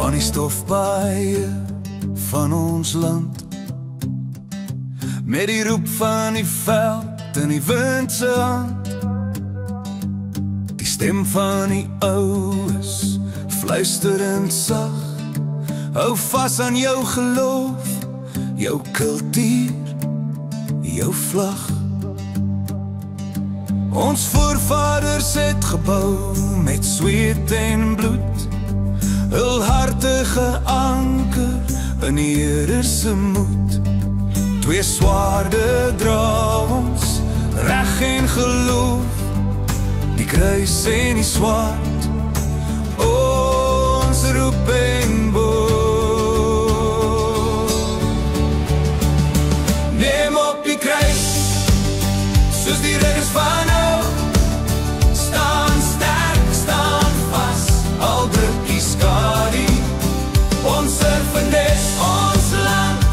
van die stofpaaie van ons land, met die roep van die veld in die wind se hand. Die stem van die oues fluisterend sag, hou vas aan jou geloof, jou kultuur, jou vlag. Ons voorvaders het gebou met sweet en bloed, hul hartige anker in die Here se moed. Twee swaarde dra ons, reg en geloof, die kruis en die swaard, ons roep en boog. Neem op die kruis, soos die ridders van ou, staan sterk, staan vas, al druk die skadu. Ons erfenis, ons land,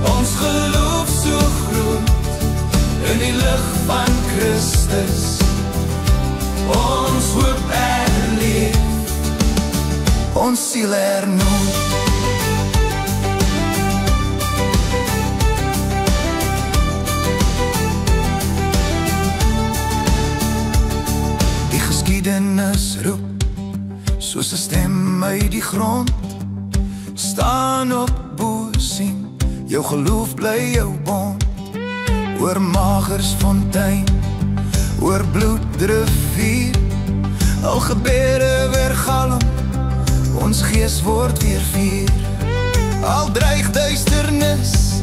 ons geloof so groot, in die lig van Christus, ons hoop herleef, ons siel hernoem. Die geskiedenis roep, soos 'n stem uit die grond, staan op bo sien, jou geloof bly jou bond. Oor Magersfontein, oor Bloedrivier, al gebeure weer galm, ons gees word weer vier. Al dreig duisternis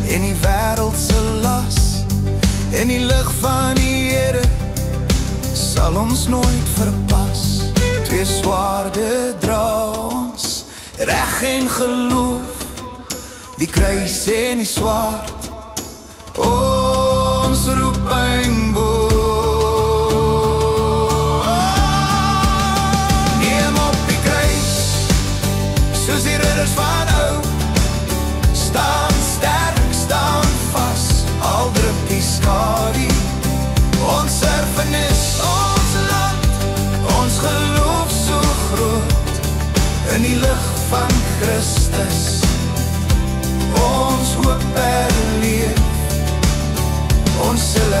en die wêreld se las, en die lig van die Here sal ons nooit verpas. Twee swaarde dra ons, reg en geloof, die kruis en die swaard, ons roep en boog. Neem op die kruis, soos die ridders van ou, staan sterk, staan vas, al druk die skadu. Ons erfenis, ons land, ons geloof so groot, in die lig van Christus, ons hoop herleef, ons sal